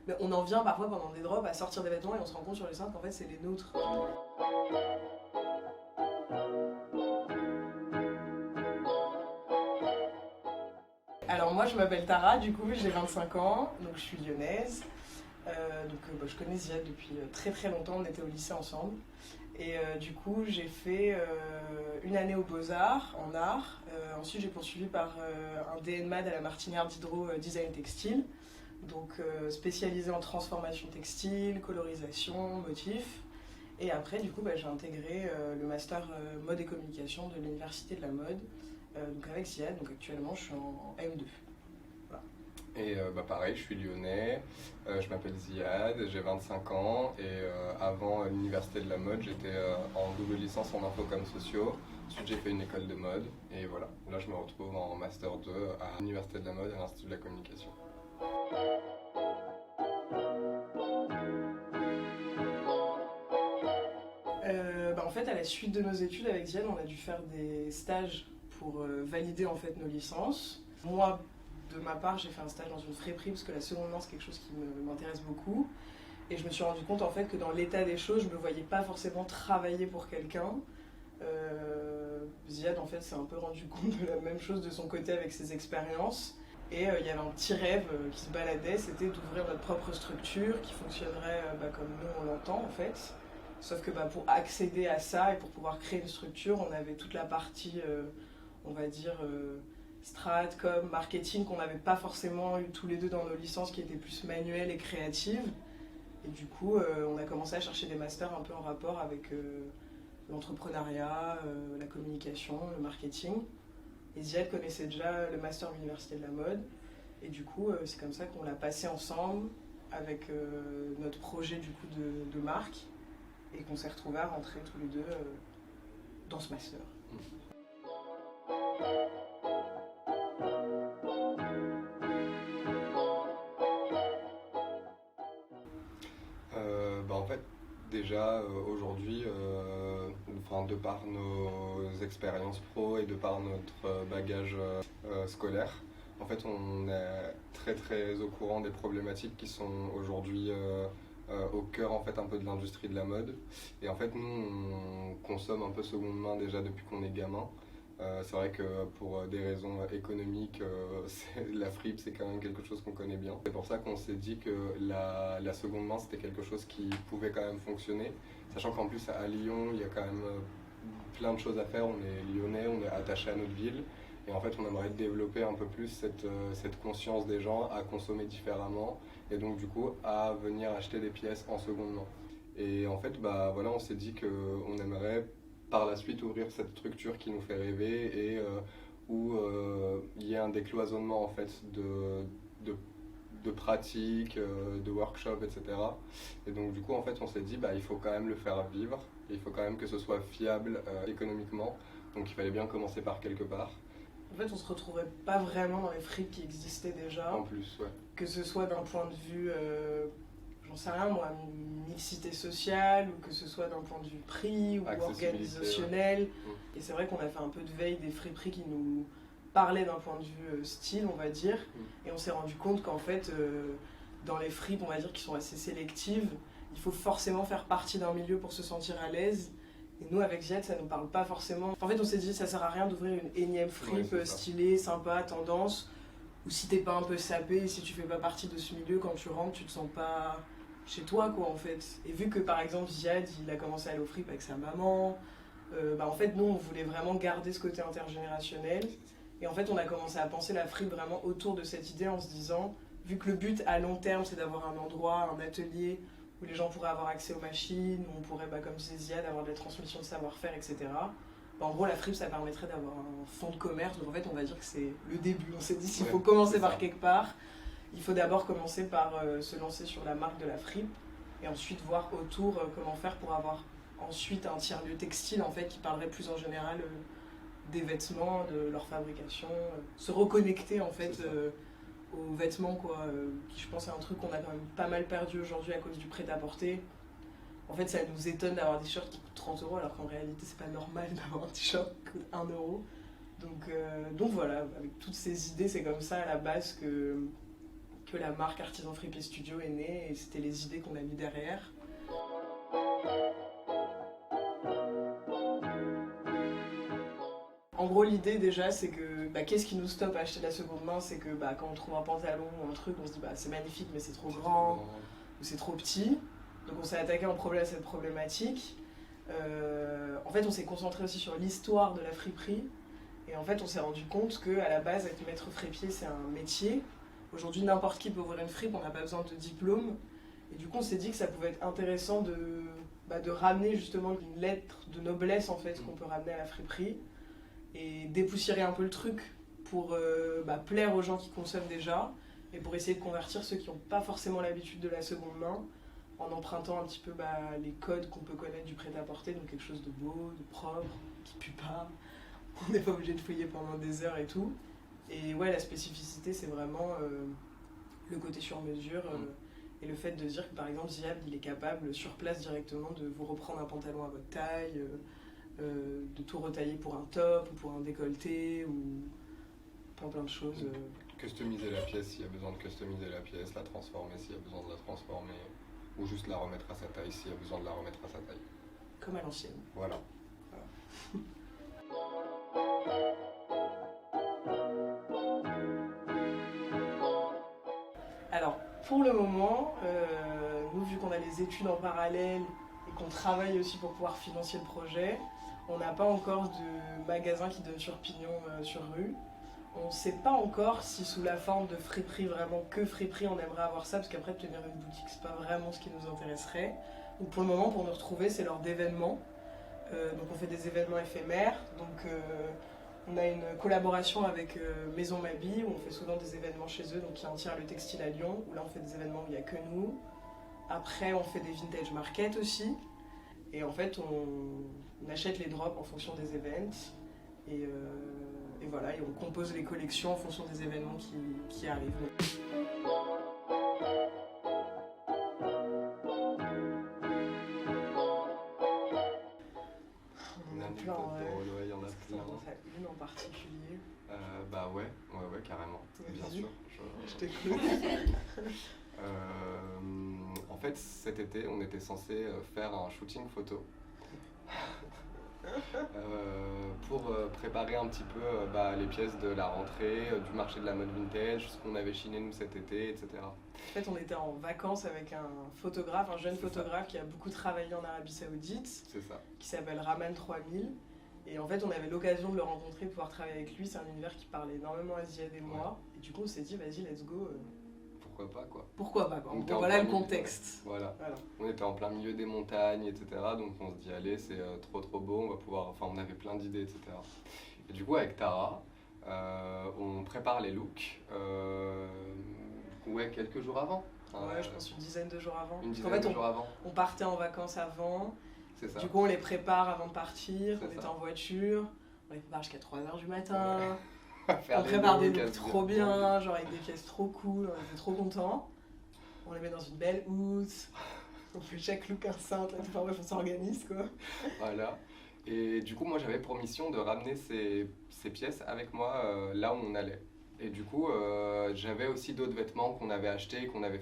Mais on en vient parfois pendant des drops à sortir des vêtements et on se rend compte sur les seins qu'en fait c'est les nôtres. Alors moi je m'appelle Tara, du coup j'ai 25 ans, donc je suis lyonnaise. Je connais Ziad depuis très très longtemps, on était au lycée ensemble. Et du coup j'ai fait une année aux Beaux-Arts en art. Ensuite j'ai poursuivi par un DNMAD à la Martinière d'Hydro Design Textile. Donc spécialisé en transformation textile, colorisation, motifs. Et après du coup j'ai intégré le master mode et communication de l'Université de la mode. Donc avec Ziad, donc actuellement je suis en M2. Voilà. Et pareil, je suis lyonnais, je m'appelle Ziad, j'ai 25 ans et avant l'université de la mode, j'étais en double licence en infocom sociaux. Ensuite, j'ai fait une école de mode et voilà. Là, je me retrouve en master 2 à l'université de la mode et à l'Institut de la communication. En fait, à la suite de nos études avec Ziad, on a dû faire des stages pour valider en fait nos licences. Moi, de ma part, j'ai fait un stage dans une friperie parce que la seconde main c'est quelque chose qui m'intéresse beaucoup. Et je me suis rendu compte en fait que dans l'état des choses, je me voyais pas forcément travailler pour quelqu'un. Ziad en fait s'est un peu rendu compte de la même chose de son côté avec ses expériences. Et il y avait un petit rêve qui se baladait, c'était d'ouvrir notre propre structure qui fonctionnerait comme nous on l'entend en fait. Sauf que pour accéder à ça et pour pouvoir créer une structure, on avait toute la partie, on va dire, strat, com, marketing qu'on n'avait pas forcément eu tous les deux dans nos licences qui étaient plus manuelles et créatives. Et du coup, on a commencé à chercher des masters un peu en rapport avec l'entrepreneuriat, la communication, le marketing. Et Ziad connaissait déjà le master de l'Université de la mode. Et du coup, c'est comme ça qu'on l'a passé ensemble avec notre projet du coup de marque et qu'on s'est retrouvés à rentrer tous les deux dans ce master. En fait, déjà aujourd'hui, de par nos expériences pro et de par notre bagage scolaire, en fait, on est très très au courant des problématiques qui sont aujourd'hui au cœur en fait un peu de l'industrie de la mode. Et en fait, nous, on consomme un peu seconde main déjà depuis qu'on est gamin. C'est vrai que pour des raisons économiques, la fripe c'est quand même quelque chose qu'on connaît bien. C'est pour ça qu'on s'est dit que la seconde main c'était quelque chose qui pouvait quand même fonctionner. Sachant qu'en plus à Lyon il y a quand même plein de choses à faire, on est lyonnais, on est attaché à notre ville. Et en fait on aimerait développer un peu plus cette conscience des gens à consommer différemment et donc du coup à venir acheter des pièces en seconde main. Et en fait voilà, on s'est dit qu'on aimerait par la suite ouvrir cette structure qui nous fait rêver et où il y a un décloisonnement en fait de pratiques, de workshops, etc. Et donc du coup en fait on s'est dit il faut quand même le faire vivre, il faut quand même que ce soit fiable économiquement, donc il fallait bien commencer par quelque part. En fait, on se retrouvait pas vraiment dans les fripes qui existaient déjà. En plus, ouais. Que ce soit d'un point de vue, j'en sais rien moi, mixité sociale, ou que ce soit d'un point de vue prix ou organisationnel. Ouais. Et c'est vrai qu'on a fait un peu de veille des friperies qui nous parlaient d'un point de vue style, on va dire. Et on s'est rendu compte qu'en fait, dans les fripes, on va dire, qui sont assez sélectives, il faut forcément faire partie d'un milieu pour se sentir à l'aise. Et nous, avec Ziad, ça nous parle pas forcément. En fait, on s'est dit, ça sert à rien d'ouvrir une énième fripe stylée, sympa, tendance, ou si t'es pas un peu sapé, si tu fais pas partie de ce milieu, quand tu rentres, tu te sens pas chez toi, quoi, en fait. Et vu que, par exemple, Ziad, il a commencé à aller aux fripes avec sa maman, en fait, nous, on voulait vraiment garder ce côté intergénérationnel. Et en fait, on a commencé à penser la fripe vraiment autour de cette idée en se disant, vu que le but à long terme, c'est d'avoir un endroit, un atelier, où les gens pourraient avoir accès aux machines, où on pourrait, comme disait Ziad, avoir de la transmission de savoir-faire, etc. En gros, la fripe, ça permettrait d'avoir un fonds de commerce. Donc en fait, on va dire que c'est le début. On s'est dit, s'il faut commencer par quelque part, il faut d'abord commencer par se lancer sur la marque de la fripe et ensuite voir autour comment faire pour avoir ensuite un tiers-lieu textile en fait, qui parlerait plus en général des vêtements, de leur fabrication, se reconnecter en fait aux vêtements, quoi, qui je pense est un truc qu'on a quand même pas mal perdu aujourd'hui à cause du prêt-à-porter. En fait, ça nous étonne d'avoir des t-shirts qui coûtent 30 € alors qu'en réalité, c'est pas normal d'avoir un t-shirt qui coûte 1 €. Donc voilà, avec toutes ces idées, c'est comme ça à la base que peu la marque Artisan Fripier Studio est née et c'était les idées qu'on a mis derrière. En gros, l'idée déjà, c'est que qu'est-ce qui nous stoppe à acheter de la seconde main? C'est que quand on trouve un pantalon ou un truc, on se dit c'est magnifique, mais c'est trop grand ou c'est trop petit. Donc on s'est attaqué à cette problématique. En fait, on s'est concentré aussi sur l'histoire de la friperie. Et en fait, on s'est rendu compte qu'à la base, être maître fripier, c'est un métier. Aujourd'hui, n'importe qui peut ouvrir une fripe, on n'a pas besoin de diplôme. Et du coup, on s'est dit que ça pouvait être intéressant de ramener justement une lettre de noblesse en fait qu'on peut ramener à la friperie et dépoussiérer un peu le truc pour plaire aux gens qui consomment déjà et pour essayer de convertir ceux qui n'ont pas forcément l'habitude de la seconde main en empruntant un petit peu les codes qu'on peut connaître du prêt-à-porter, donc quelque chose de beau, de propre, qui pue pas. On n'est pas obligé de fouiller pendant des heures et tout. Et ouais, la spécificité, c'est vraiment le côté sur mesure et le fait de dire que par exemple Ziad, il est capable sur place directement de vous reprendre un pantalon à votre taille, de tout retailler pour un top ou pour un décolleté ou plein de choses. Customiser la pièce s'il y a besoin de customiser la pièce, la transformer s'il y a besoin de la transformer, ou juste la remettre à sa taille s'il y a besoin de la remettre à sa taille. Comme à l'ancienne. Voilà. Alors, pour le moment, nous, vu qu'on a les études en parallèle et qu'on travaille aussi pour pouvoir financer le projet, on n'a pas encore de magasin qui donne sur pignon sur rue. On ne sait pas encore si sous la forme de friperie, vraiment que friperie, on aimerait avoir ça, parce qu'après tenir une boutique, c'est pas vraiment ce qui nous intéresserait. Donc pour le moment, pour nous retrouver, c'est lors d'événements. Donc on fait des événements éphémères. Donc on a une collaboration avec Maison Mabi, où on fait souvent des événements chez eux, donc qui en tire le textile à Lyon, où là on fait des événements où il n'y a que nous. Après on fait des vintage market aussi. Et en fait on achète les drops en fonction des events. Et voilà, et on compose les collections en fonction des événements qui arrivent. Il y en a plein. Une en particulier. Ouais, carrément. Bien sûr. Je t'écoute. En fait, cet été, on était censé faire un shooting photo. Pour préparer un petit peu les pièces de la rentrée, du marché de la mode vintage, ce qu'on avait chiné nous cet été, etc. En fait, on était en vacances avec un photographe, un jeune photographe qui a beaucoup travaillé en Arabie Saoudite, qui s'appelle Raman 3000. Et en fait, on avait l'occasion de le rencontrer, de pouvoir travailler avec lui. C'est un univers qui parlait énormément à Ziad et moi. Et du coup, on s'est dit, vas-y, let's go. Pourquoi pas, quoi. Pourquoi pas, quoi. Voilà le contexte. Voilà. On était en plein milieu des montagnes, etc. Donc on se dit, allez, c'est trop beau, on va pouvoir... Enfin, on avait plein d'idées, etc. Et du coup, avec Tara, on prépare les looks, quelques jours avant. Je pense une dizaine de jours avant. On partait en vacances avant. C'est ça. Du coup, on les prépare avant de partir, on était en voiture, on les prépare jusqu'à 3h du matin. On prépare des looks trop bien, genre avec des pièces trop cool, on était trop contents. On les met dans une belle housse, on fait chaque look enceinte, on s'organise quoi. Voilà. Et du coup, moi j'avais pour mission de ramener ces pièces avec moi là où on allait. Et du coup, j'avais aussi d'autres vêtements qu'on avait achetés, qu'on avait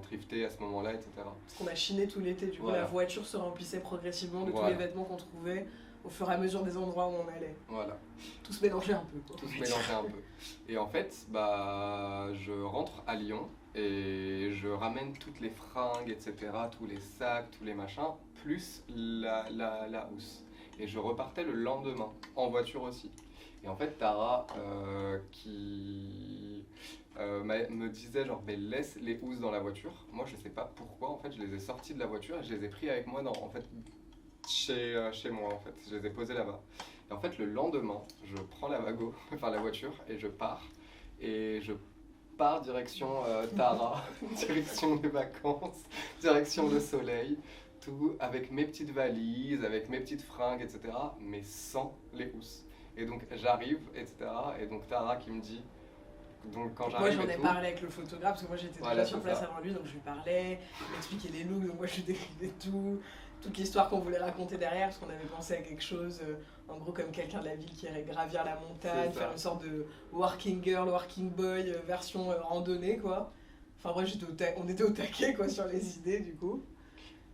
thrifté à ce moment-là, etc. Parce qu'on a chiné tout l'été, du coup la voiture se remplissait progressivement de tous les vêtements qu'on trouvait au fur et à mesure des endroits où on allait. Voilà. Tout se mélangeait un peu. Et en fait, je rentre à Lyon et je ramène toutes les fringues, etc., tous les sacs, tous les machins, plus la housse. Et je repartais le lendemain, en voiture aussi. Et en fait, Tara, qui me disait genre, mais laisse les housses dans la voiture. Moi, je sais pas pourquoi, en fait, je les ai sortis de la voiture et je les ai pris avec moi chez moi, en fait. Je les ai posés là-bas. Et en fait, le lendemain, je prends la voiture, et je pars. Et je pars direction Tara, direction des vacances, direction le soleil, tout avec mes petites valises, avec mes petites fringues, etc. Mais sans les housses. Et donc j'arrive, etc. Et donc Tara qui me dit... Donc, quand moi j'en ai parlé avec le photographe, parce que moi j'étais déjà sur place avant lui, donc je lui parlais, il m'expliquait les looks, donc moi je lui décrivais toute l'histoire qu'on voulait raconter derrière, parce qu'on avait pensé à quelque chose, en gros comme quelqu'un de la ville qui irait gravir la montagne, faire une sorte de working girl, working boy, version randonnée quoi. Enfin bref, on était au taquet quoi, sur les idées du coup.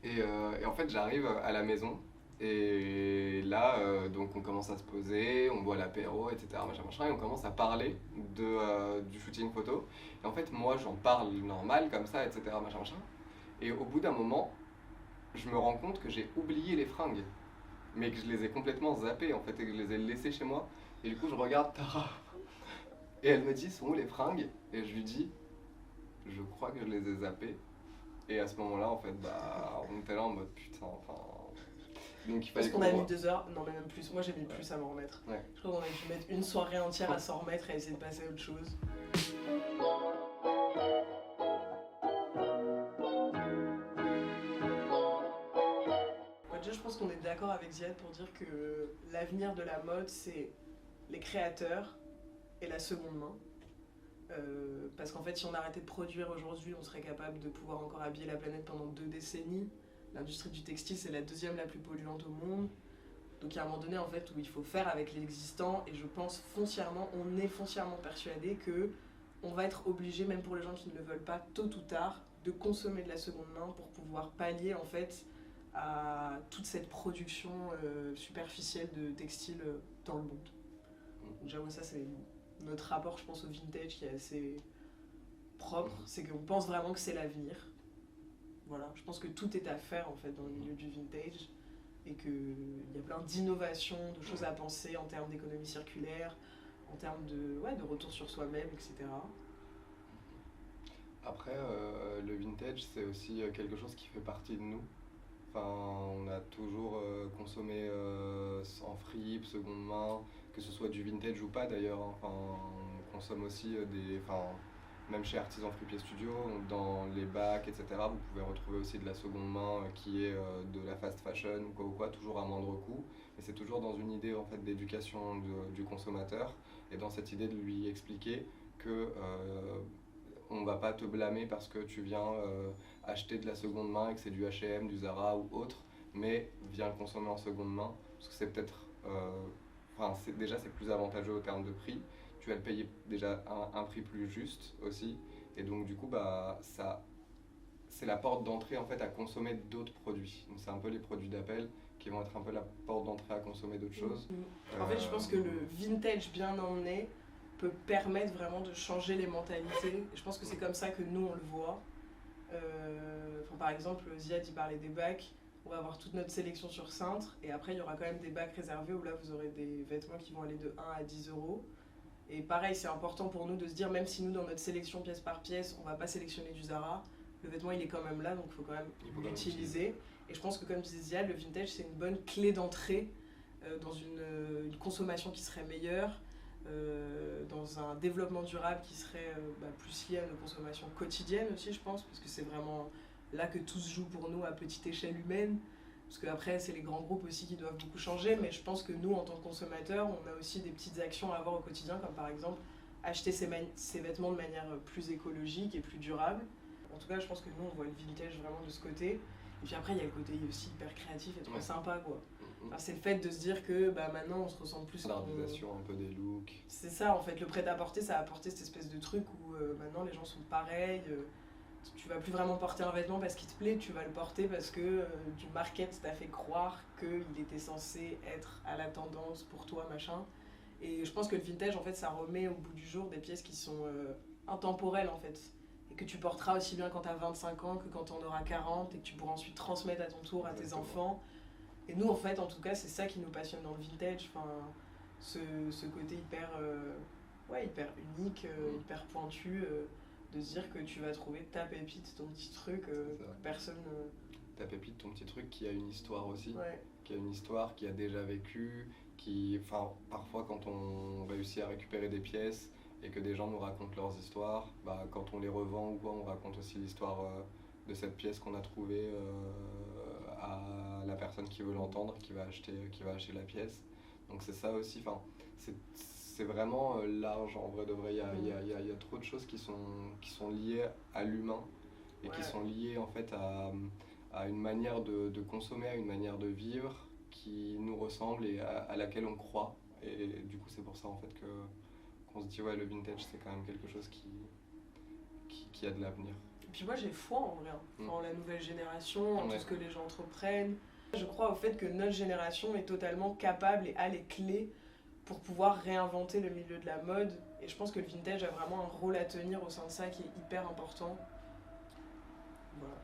Et en fait, j'arrive à la maison. Et là, donc on commence à se poser, on boit l'apéro, etc. Machin, et on commence à parler du shooting photo. Et en fait, moi, j'en parle normal, comme ça, etc. Machin. Et au bout d'un moment, je me rends compte que j'ai oublié les fringues. Mais que je les ai complètement zappées, en fait, et que je les ai laissées chez moi. Et du coup, je regarde Tara. Et elle me dit, sont où les fringues? Et je lui dis, je crois que je les ai zappées. Et à ce moment-là, en fait, bah, on était là en mode putain, enfin. Donc il fallait qu'on a mis 2 heures, non mais même plus, moi j'ai mis plus à m'en remettre. Ouais. Je crois qu'on a dû mettre une soirée entière à s'en remettre et à essayer de passer à autre chose. Déjà je pense qu'on est d'accord avec Ziad pour dire que l'avenir de la mode c'est les créateurs et la seconde main. Parce qu'en fait si on arrêtait de produire aujourd'hui on serait capable de pouvoir encore habiller la planète pendant 2 décennies. L'industrie du textile c'est la deuxième la plus polluante au monde. Donc il y a un moment donné en fait où il faut faire avec l'existant et je pense foncièrement, on est foncièrement persuadé que on va être obligé, même pour les gens qui ne le veulent pas, tôt ou tard, de consommer de la seconde main pour pouvoir pallier en fait à toute cette production superficielle de textiles dans le monde. Donc déjà ça c'est notre rapport je pense au vintage qui est assez propre, c'est qu'on pense vraiment que c'est l'avenir. Voilà, je pense que tout est à faire en fait dans le milieu du vintage. Et qu'il y a plein d'innovations, de choses à penser en termes d'économie circulaire, en termes de retour sur soi-même, etc. Après, le vintage, c'est aussi quelque chose qui fait partie de nous. Enfin, on a toujours consommé en fripe, seconde main, que ce soit du vintage ou pas d'ailleurs. Enfin, on consomme aussi même chez Artisan Fripier Studio, dans les bacs, etc., vous pouvez retrouver aussi de la seconde main qui est de la fast fashion ou quoi, toujours à moindre coût. Mais c'est toujours dans une idée en fait, d'éducation du consommateur et dans cette idée de lui expliquer que on va pas te blâmer parce que tu viens acheter de la seconde main et que c'est du H&M, du Zara ou autre, mais viens le consommer en seconde main parce que c'est peut-être... déjà c'est plus avantageux au terme de prix. Tu vas le payer déjà un prix plus juste aussi. Et donc du coup, bah, c'est la porte d'entrée en fait à consommer d'autres produits. Donc c'est un peu les produits d'appel qui vont être un peu la porte d'entrée à consommer d'autres choses. En fait, je pense que le vintage bien emmené peut permettre vraiment de changer les mentalités. Et je pense que c'est comme ça que nous on le voit. Par exemple, Ziad il parlait des bacs. On va avoir toute notre sélection sur cintre et après il y aura quand même des bacs réservés où là vous aurez des vêtements qui vont aller de 1 à 10 euros. Et pareil, c'est important pour nous de se dire, même si nous, dans notre sélection pièce par pièce, on va pas sélectionner du Zara, le vêtement, il est quand même là, donc il faut quand même l'utiliser. Et je pense que, comme disait Ziad, le vintage, c'est une bonne clé d'entrée dans une consommation qui serait meilleure, dans un développement durable qui serait plus lié à nos consommations quotidiennes aussi, je pense, parce que c'est vraiment là que tout se joue pour nous à petite échelle humaine. Parce qu'après, c'est les grands groupes aussi qui doivent beaucoup changer, mais je pense que nous, en tant que consommateurs, on a aussi des petites actions à avoir au quotidien, comme par exemple acheter ses vêtements de manière plus écologique et plus durable. En tout cas, je pense que nous, on voit le vintage vraiment de ce côté. Et puis après, il y a le côté aussi hyper créatif et trop sympa, quoi. Enfin, c'est le fait de se dire que maintenant, on se ressemble plus... Standardisation un peu des looks. C'est ça, en fait. Le prêt-à-porter, ça a apporté cette espèce de truc où maintenant, les gens sont pareils. Tu vas plus vraiment porter un vêtement parce qu'il te plaît, tu vas le porter parce que du market t'a fait croire qu'il était censé être à la tendance pour toi, machin. Et je pense que le vintage, en fait, ça remet au bout du jour des pièces qui sont intemporelles, en fait. Et que tu porteras aussi bien quand t'as 25 ans que quand t'en auras 40 et que tu pourras ensuite transmettre à ton tour à tes enfants. Et nous, en fait, en tout cas, c'est ça qui nous passionne dans le vintage. Enfin, ce côté hyper unique, hyper pointu. De se dire que tu vas trouver ta pépite, ton petit truc que personne... Ta pépite, ton petit truc qui a une histoire aussi, ouais. Qui a une histoire, qui a déjà vécu, parfois quand on réussit à récupérer des pièces et que des gens nous racontent leurs histoires, quand on les revend ou quoi, on raconte aussi l'histoire de cette pièce qu'on a trouvée à la personne qui veut l'entendre, qui va acheter la pièce. Donc c'est ça aussi, c'est vraiment large en vrai de vrai. Il y a trop de choses qui sont liées à l'humain et qui sont liées en fait à une manière de consommer, à une manière de vivre qui nous ressemble et à laquelle on croit. Et du coup c'est pour ça en fait qu'on se dit le vintage c'est quand même quelque chose qui qu'il y a de l'avenir. Et puis moi j'ai foi en vrai, en la nouvelle génération, en tout ce que les gens entreprennent. Je crois au fait que notre génération est totalement capable et a les clés pour pouvoir réinventer le milieu de la mode. Et je pense que le vintage a vraiment un rôle à tenir au sein de ça qui est hyper important. Voilà.